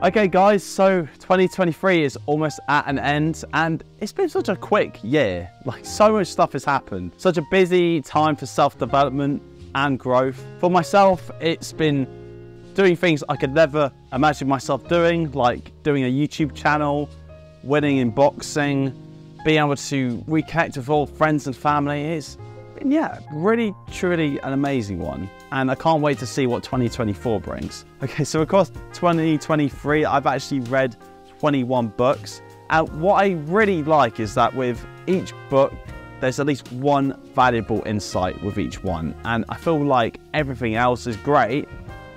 Okay guys, so 2023 is almost at an end and it's been such a quick year. Like, so much stuff has happened. Such a busy time for self-development and growth. For myself, it's been doing things I could never imagine myself doing, like doing a YouTube channel, winning in boxing, being able to reconnect with all friends and family. It's been, yeah, really, truly an amazing one. And I can't wait to see what 2024 brings. Okay, so across 2023, I've actually read 21 books. And what I really like is that with each book, there's at least one valuable insight with each one. And I feel like everything else is great,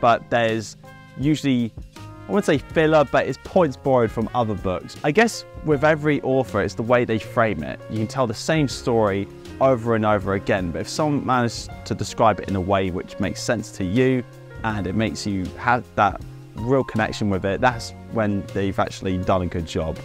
but there's usually, I wouldn't say filler, but it's points borrowed from other books. I guess with every author, it's the way they frame it. You can tell the same story over and over again, but if someone managed to describe it in a way which makes sense to you and it makes you have that real connection with it, that's when they've actually done a good job.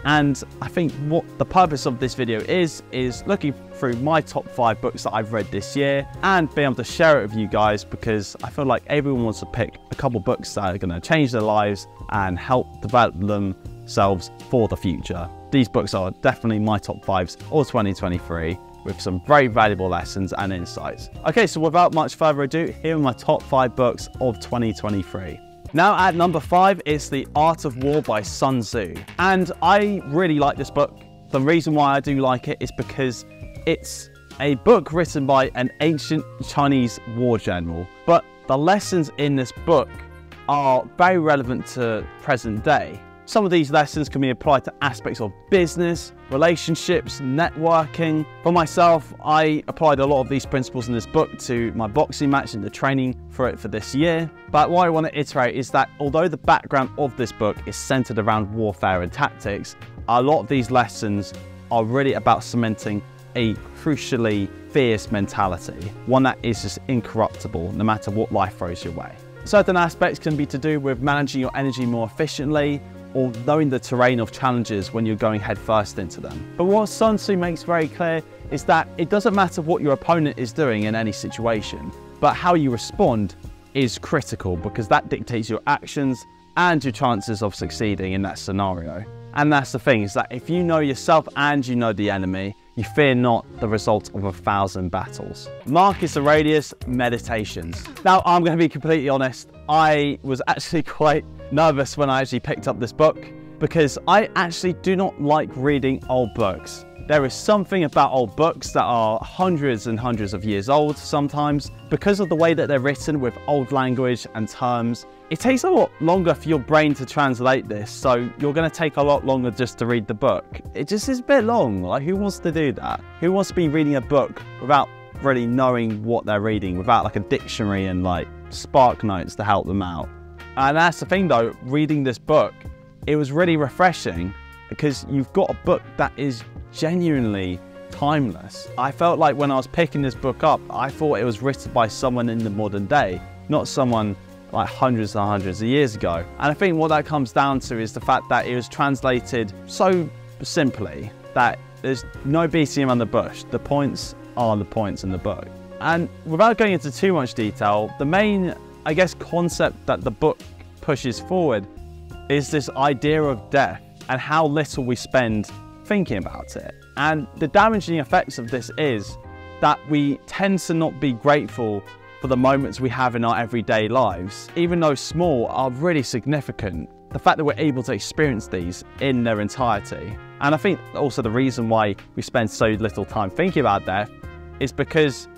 And I think what the purpose of this video is looking through my top 5 books that I've read this year and being able to share it with you guys, because I feel like everyone wants to pick a couple books that are going to change their lives and help develop themselves for the future. These books are definitely my top 5s of 2023 with some very valuable lessons and insights. Okay, so without much further ado, here are my top 5 books of 2023. Now at number 5, it's The Art of War by Sun Tzu. And I really like this book. The reason why I do like it is because it's a book written by an ancient Chinese war general. But the lessons in this book are very relevant to present day. Some of these lessons can be applied to aspects of business, relationships, networking. For myself, I applied a lot of these principles in this book to my boxing match and the training for it for this year. But what I want to iterate is that although the background of this book is centered around warfare and tactics, a lot of these lessons are really about cementing a crucially fierce mentality, one that is just incorruptible no matter what life throws your way. Certain aspects can be to do with managing your energy more efficiently, or knowing the terrain of challenges when you're going headfirst into them. But what Sun Tzu makes very clear is that it doesn't matter what your opponent is doing in any situation, but how you respond is critical, because that dictates your actions and your chances of succeeding in that scenario. And that's the thing, is that if you know yourself and you know the enemy, you fear not the result of 1,000 battles. Marcus Aurelius, Meditations. Now, I'm going to be completely honest, I was actually quite nervous when I actually picked up this book, because I actually do not like reading old books. There is something about old books that are hundreds and hundreds of years old sometimes, because of the way that they're written with old language and terms. It takes a lot longer for your brain to translate this, so you're going to take a lot longer just to read the book. It just is a bit long. Like, who wants to do that? Who wants to be reading a book without really knowing what they're reading, without like a dictionary and like spark notes to help them out? And that's the thing though, reading this book, it was really refreshing because you've got a book that is genuinely timeless. I felt like when I was picking this book up, I thought it was written by someone in the modern day, not someone like hundreds and hundreds of years ago. And I think what that comes down to is the fact that it was translated so simply that there's no beating around the bush. The points are the points in the book. And without going into too much detail, the main, I guess, concept that the book pushes forward is this idea of death and how little we spend thinking about it. And the damaging effects of this is that we tend to not be grateful for the moments we have in our everyday lives, even though small, are really significant. The fact that we're able to experience these in their entirety. And I think also the reason why we spend so little time thinking about death is because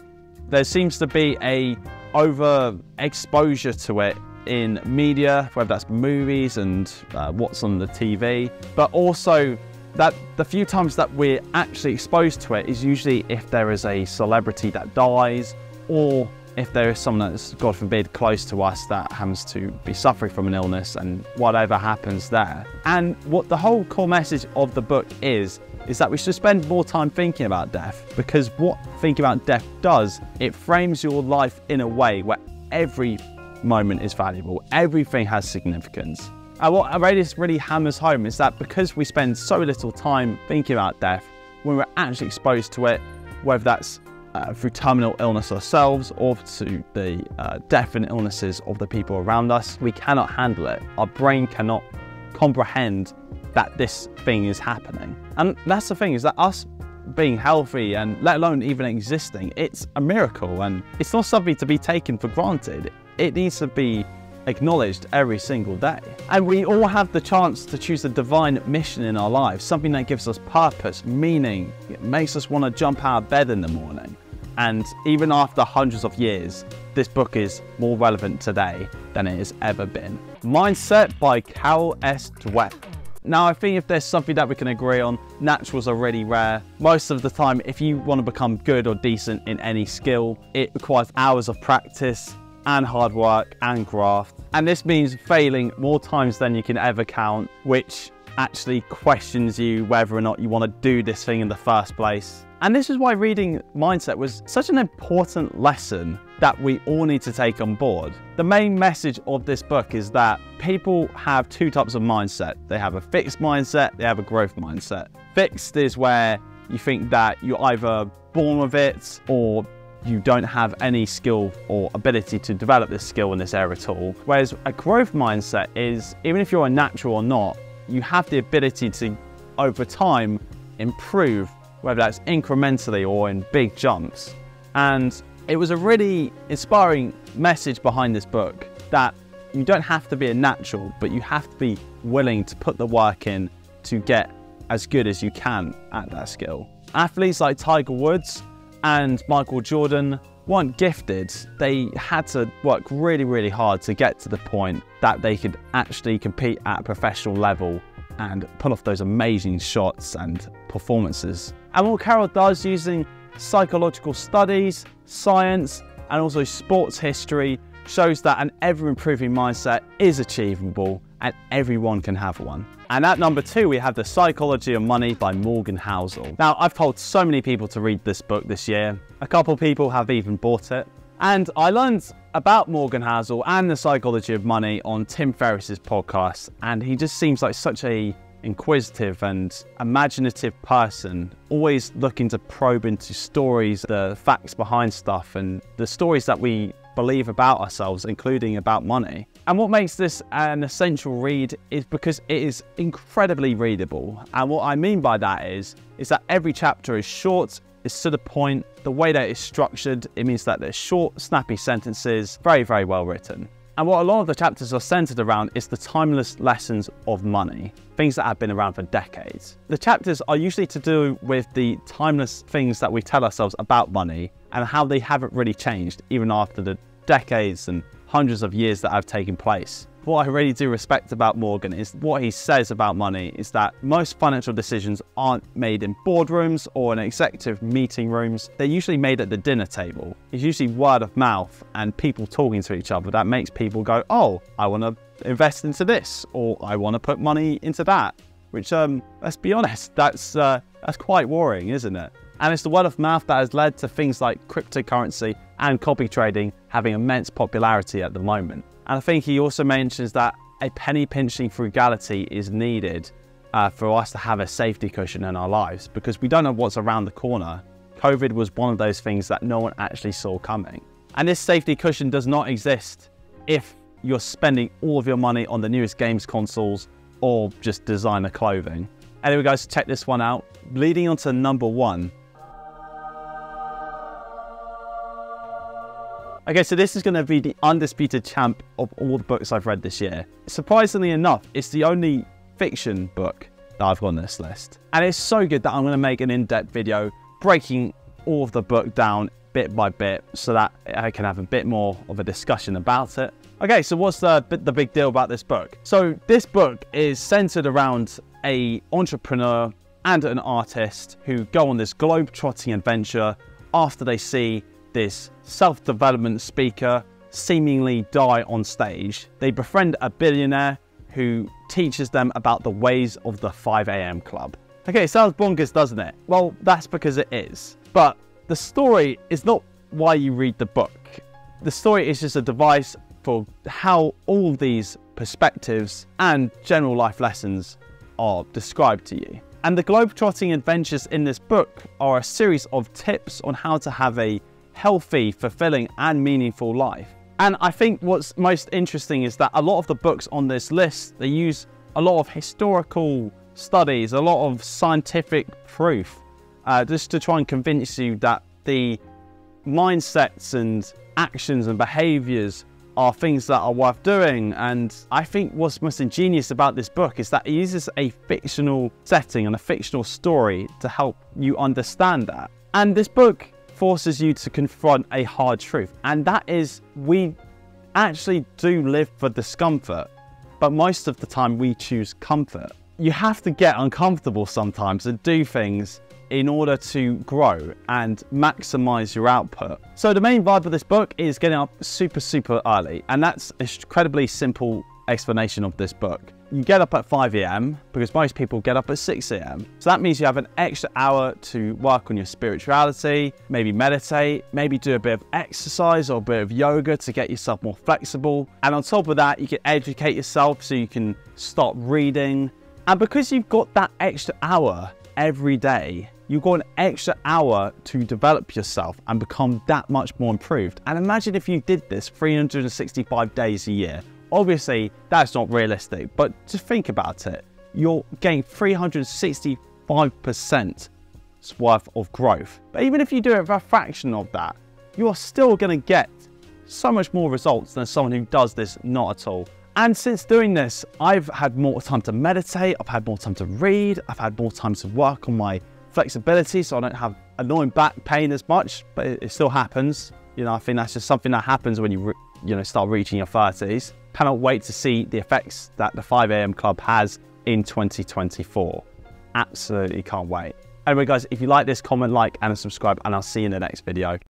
there seems to be a overexposure to it in media, whether that's movies and what's on the TV, but also that the few times that we're actually exposed to it is usually if there is a celebrity that dies, or if there is someone that's, God forbid, close to us that happens to be suffering from an illness and whatever happens there. And what the whole core message of the book is that we should spend more time thinking about death, because what thinking about death does, it frames your life in a way where every moment is valuable, everything has significance. And what Aurelius really hammers home is that because we spend so little time thinking about death, when we're actually exposed to it, whether that's through terminal illness ourselves or to the death and illnesses of the people around us. We cannot handle it. Our brain cannot comprehend that this thing is happening. And that's the thing, is that us being healthy and let alone even existing, it's a miracle, and it's not something to be taken for granted. It needs to be acknowledged every single day. And we all have the chance to choose a divine mission in our lives, something that gives us purpose, meaning. It makes us want to jump out of bed in the morning. And even after hundreds of years, this book is more relevant today than it has ever been. Mindset by Carol S. Dweck. Now, I think if there's something that we can agree on, naturals are really rare. Most of the time, if you want to become good or decent in any skill, it requires hours of practice and hard work and graft. And this means failing more times than you can ever count, which actually questions you whether or not you want to do this thing in the first place. And this is why reading Mindset was such an important lesson that we all need to take on board. The main message of this book is that people have two types of mindset. They have a fixed mindset, they have a growth mindset. Fixed is where you think that you're either born with it or you don't have any skill or ability to develop this skill in this area at all. Whereas a growth mindset is, even if you're a natural or not, you have the ability to, over time, improve, whether that's incrementally or in big jumps. And it was a really inspiring message behind this book, that you don't have to be a natural, but you have to be willing to put the work in to get as good as you can at that skill. Athletes like Tiger Woods and Michael Jordan weren't gifted. They had to work really, really hard to get to the point that they could actually compete at a professional level and pull off those amazing shots and performances. And what Carol does, using psychological studies, science, and also sports history, shows that an ever-improving mindset is achievable and everyone can have one. And at number 2, we have The Psychology of Money by Morgan Housel. Now, I've told so many people to read this book this year. A couple people have even bought it. And I learned about Morgan Housel and The Psychology of Money on Tim Ferriss's podcast. And he just seems like such a inquisitive and imaginative person, always looking to probe into stories, the facts behind stuff, and the stories that we believe about ourselves, including about money. And what makes this an essential read is because it is incredibly readable. And what I mean by that is that every chapter is short, it's to the point. The way that it's structured, it means that they're short, snappy sentences, very, very well written. And what a lot of the chapters are centered around is the timeless lessons of money, things that have been around for decades. The chapters are usually to do with the timeless things that we tell ourselves about money and how they haven't really changed even after the decades and hundreds of years that have taken place. What I really do respect about Morgan is what he says about money is that most financial decisions aren't made in boardrooms or in executive meeting rooms. They're usually made at the dinner table. It's usually word of mouth and people talking to each other that makes people go, oh, I want to invest into this, or I want to put money into that, which, let's be honest, that's quite worrying, isn't it? And it's the word of mouth that has led to things like cryptocurrency and copy trading having immense popularity at the moment. And I think he also mentions that a penny pinching frugality is needed for us to have a safety cushion in our lives, because we don't know what's around the corner. COVID was one of those things that no one actually saw coming. And this safety cushion does not exist if you're spending all of your money on the newest games consoles or just designer clothing. Anyway guys, check this one out. Leading on to number 1. Okay, so this is going to be the undisputed champ of all the books I've read this year. Surprisingly enough, it's the only fiction book that I've got on this list. And it's so good that I'm going to make an in-depth video breaking all of the book down bit by bit so that I can have a bit more of a discussion about it. Okay, so what's the big deal about this book? So this book is centered around an entrepreneur and an artist who go on this globe-trotting adventure after they see this self-development speaker seemingly die on stage. They befriend a billionaire who teaches them about the ways of the 5 AM club. Okay, it sounds bonkers, doesn't it? Well, that's because it is. But the story is not why you read the book. The story is just a device for how all these perspectives and general life lessons are described to you. And the globetrotting adventures in this book are a series of tips on how to have a healthy, fulfilling, and meaningful life. And I think what's most interesting is that a lot of the books on this list, they use a lot of historical studies, a lot of scientific proof, just to try and convince you that the mindsets and actions and behaviors are things that are worth doing. And I think what's most ingenious about this book is that it uses a fictional setting and a fictional story to help you understand that. And this book forces you to confront a hard truth, and that is, we actually do live for discomfort, but most of the time we choose comfort. You have to get uncomfortable sometimes and do things in order to grow and maximize your output. So the main vibe of this book is getting up super early, and that's an incredibly simple explanation of this book. You get up at 5 AM because most people get up at 6 AM. So that means you have an extra hour to work on your spirituality, maybe meditate, maybe do a bit of exercise or a bit of yoga to get yourself more flexible. And on top of that, you can educate yourself so you can start reading. And because you've got that extra hour every day, you've got an extra hour to develop yourself and become that much more improved. And imagine if you did this 365 days a year. Obviously, that's not realistic, but just think about it. You're getting 365% worth of growth. But even if you do it for a fraction of that, you are still going to get so much more results than someone who does this not at all. And since doing this, I've had more time to meditate, I've had more time to read, I've had more time to work on my flexibility so I don't have annoying back pain as much, but it still happens. You know, I think that's just something that happens when you start reaching your 30s. Cannot wait to see the effects that the 5 AM Club has in 2024. Absolutely can't wait. Anyway guys, if you like this, comment, like, and subscribe, and I'll see you in the next video.